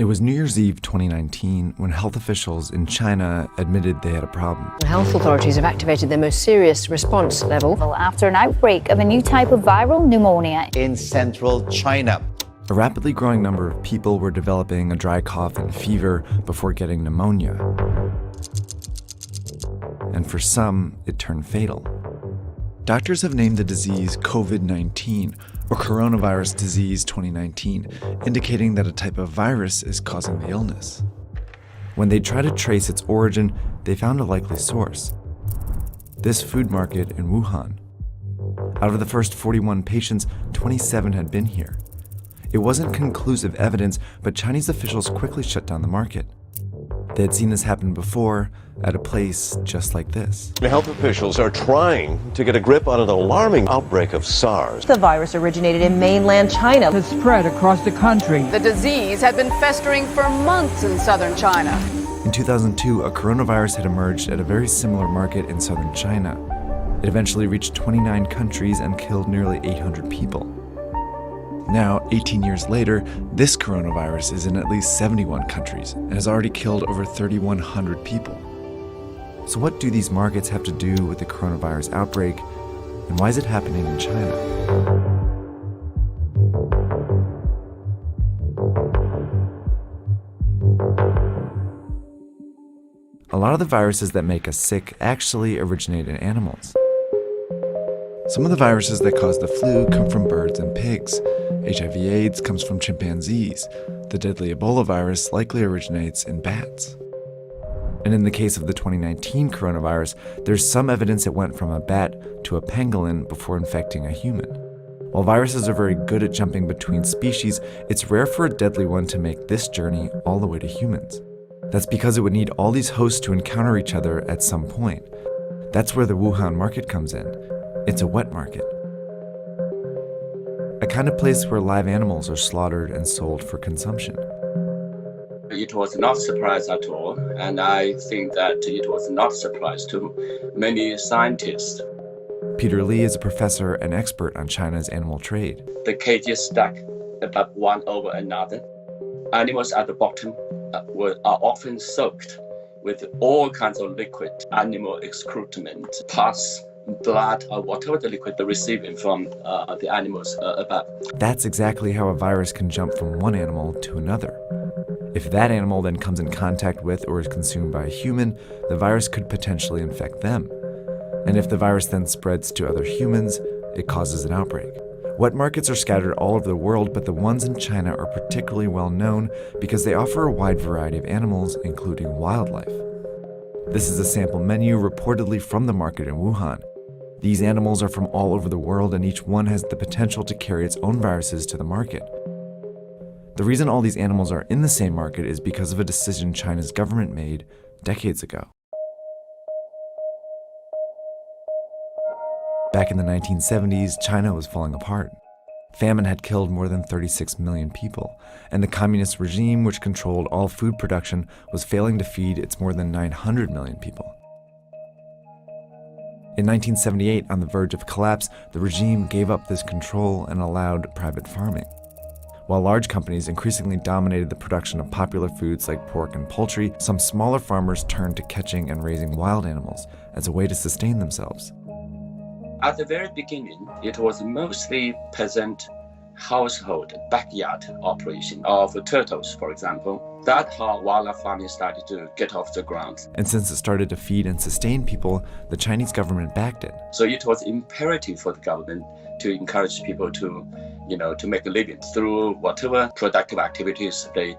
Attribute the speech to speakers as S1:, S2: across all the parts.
S1: It was New Year's Eve 2019 when health officials in China admitted they had a problem.
S2: Health authorities have activated their most serious response level
S3: after an outbreak of a new type of viral pneumonia
S4: in central China.
S1: A rapidly growing number of people were developing a dry cough and fever before getting pneumonia. And for some, it turned fatal. Doctors have named the disease COVID-19, or coronavirus disease 2019, indicating that a type of virus is causing the illness. When they tried to trace its origin, they found a likely source: this food market in Wuhan. Out of the first 41 patients, 27 had been here. It wasn't conclusive evidence, but Chinese officials quickly shut down the market. They had seen this happen before, at a place just like this.
S5: Health officials are trying to get a grip on an alarming outbreak of SARS.
S6: The virus originated in mainland China.
S7: Has spread across the country.
S8: The disease had been festering for months in southern China.
S1: In 2002, a coronavirus had emerged at a very similar market in southern China. It eventually reached 29 countries and killed nearly 800 people. Now, 18 years later, this coronavirus is in at least 71 countries and has already killed over 3,100 people. So what do these markets have to do with the coronavirus outbreak, and why is it happening in China? A lot of the viruses that make us sick actually originate in animals. Some of the viruses that cause the flu come from birds and pigs. HIV/AIDS comes from chimpanzees. The deadly Ebola virus likely originates in bats. And in the case of the 2019 coronavirus, there's some evidence it went from a bat to a pangolin before infecting a human. While viruses are very good at jumping between species, it's rare for a deadly one to make this journey all the way to humans. That's because it would need all these hosts to encounter each other at some point. That's where the Wuhan market comes in. It's a wet market. A kind of place where live animals are slaughtered and sold for consumption.
S9: It was not a surprise at all, and I think that it was not a surprise to many scientists.
S1: Peter Lee is a professor and expert on China's animal trade.
S9: The cages stack above one over another. Animals at the bottom are often soaked with all kinds of liquid, animal excrement, pus, blood, or whatever the liquid they're receiving from the animals above.
S1: That's exactly how a virus can jump from one animal to another. If that animal then comes in contact with or is consumed by a human, the virus could potentially infect them. And if the virus then spreads to other humans, it causes an outbreak. Wet markets are scattered all over the world, but the ones in China are particularly well known because they offer a wide variety of animals, including wildlife. This is a sample menu reportedly from the market in Wuhan. These animals are from all over the world, and each one has the potential to carry its own viruses to the market. The reason all these animals are in the same market is because of a decision China's government made decades ago. Back in the 1970s, China was falling apart. Famine had killed more than 36 million people, and the communist regime, which controlled all food production, was failing to feed its more than 900 million people. In 1978, on the verge of collapse, the regime gave up this control and allowed private farming. While large companies increasingly dominated the production of popular foods like pork and poultry, some smaller farmers turned to catching and raising wild animals as a way to sustain themselves.
S9: At the very beginning, it was mostly peasant household backyard operation of turtles, for example. That's how wildlife farming started to get off the ground.
S1: And since it started to feed and sustain people, the Chinese government backed it.
S9: So it was imperative for the government to encourage people to make a living through whatever productive activities they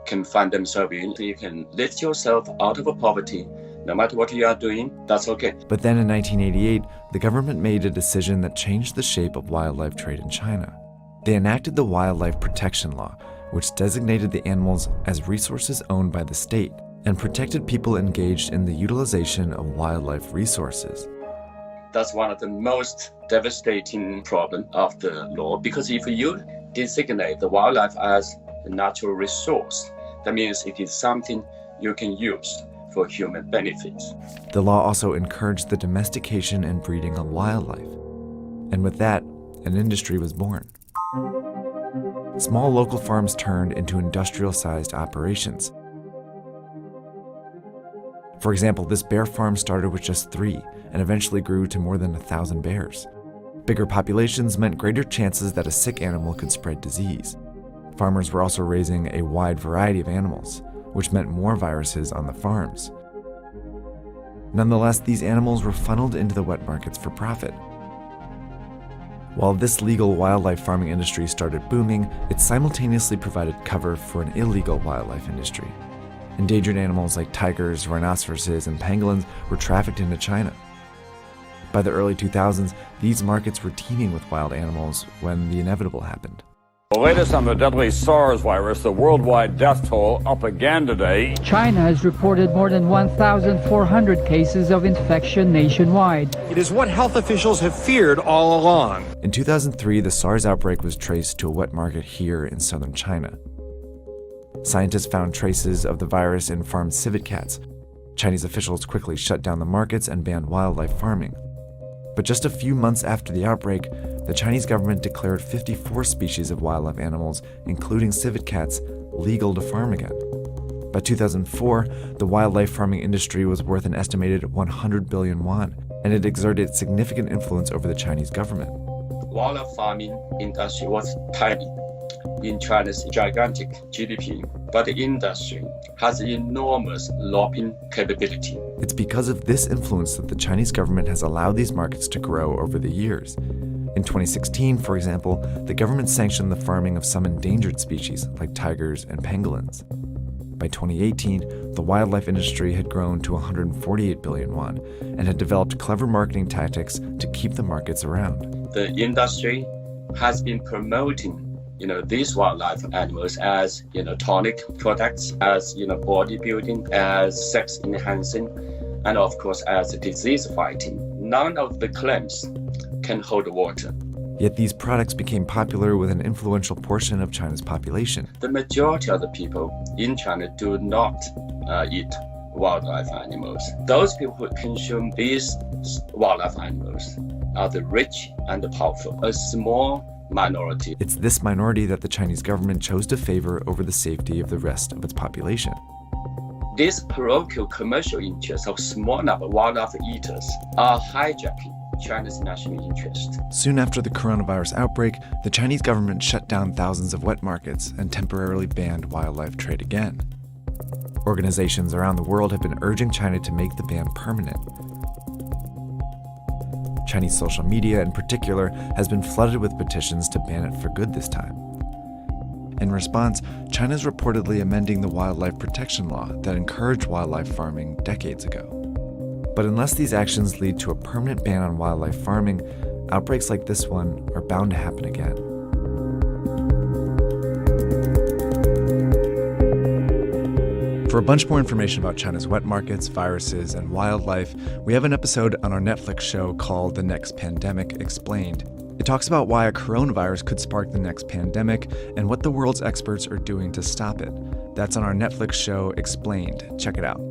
S9: can find themselves in. You can lift yourself out of poverty. No matter what you are doing, that's okay.
S1: But then in 1988, the government made a decision that changed the shape of wildlife trade in China. They enacted the Wildlife Protection Law, which designated the animals as resources owned by the state and protected people engaged in the utilization of wildlife resources.
S9: That's one of the most devastating problems of the law, because if you designate the wildlife as a natural resource, that means it is something you can use for human benefits.
S1: The law also encouraged the domestication and breeding of wildlife. And with that, an industry was born. small local farms turned into industrial-sized operations. For example, this bear farm started with just 3 and eventually grew to more than 1,000 bears. Bigger populations meant greater chances that a sick animal could spread disease. Farmers were also raising a wide variety of animals, which meant more viruses on the farms. Nonetheless, these animals were funneled into the wet markets for profit. While this legal wildlife farming industry started booming, it simultaneously provided cover for an illegal wildlife industry. Endangered animals like tigers, rhinoceroses, and pangolins were trafficked into China. By the early 2000s, these markets were teeming with wild animals when the inevitable happened.
S10: The latest on the deadly SARS virus, the worldwide death toll up again today.
S7: China has reported more than 1,400 cases of infection nationwide.
S11: It is what health officials have feared all along.
S1: In 2003, the SARS outbreak was traced to a wet market here in southern China. Scientists found traces of the virus in farmed civet cats. Chinese officials quickly shut down the markets and banned wildlife farming. But just a few months after the outbreak, the Chinese government declared 54 species of wildlife animals, including civet cats, legal to farm again. By 2004, the wildlife farming industry was worth an estimated 100 billion yuan, and it exerted significant influence over the Chinese government.
S9: Wildlife farming industry was tiny in China's gigantic GDP, but the industry has enormous lobbying capability.
S1: It's because of this influence that the Chinese government has allowed these markets to grow over the years. In 2016, for example, the government sanctioned the farming of some endangered species like tigers and pangolins. By 2018, the wildlife industry had grown to 148 billion yuan and had developed clever marketing tactics to keep the markets around.
S9: The industry has been promoting these wildlife animals as, tonic products, as, bodybuilding, as sex enhancing, and of course as disease fighting. None of the claims can hold water.
S1: Yet these products became popular with an influential portion of China's population.
S9: The majority of the people in China do not eat wildlife animals. Those people who consume these wildlife animals are the rich and the powerful, a small minority.
S1: It's this minority that the Chinese government chose to favor over the safety of the rest of its population.
S9: These parochial commercial interests of small number of wildlife eaters are hijacking China's national interest.
S1: Soon after the coronavirus outbreak, the Chinese government shut down thousands of wet markets and temporarily banned wildlife trade again. Organizations around the world have been urging China to make the ban permanent. Chinese social media, in particular, has been flooded with petitions to ban it for good this time. In response, China is reportedly amending the wildlife protection law that encouraged wildlife farming decades ago. But unless these actions lead to a permanent ban on wildlife farming, outbreaks like this one are bound to happen again. For a bunch more information about China's wet markets, viruses, and wildlife, we have an episode on our Netflix show called The Next Pandemic Explained. It talks about why a coronavirus could spark the next pandemic and what the world's experts are doing to stop it. That's on our Netflix show Explained. Check it out.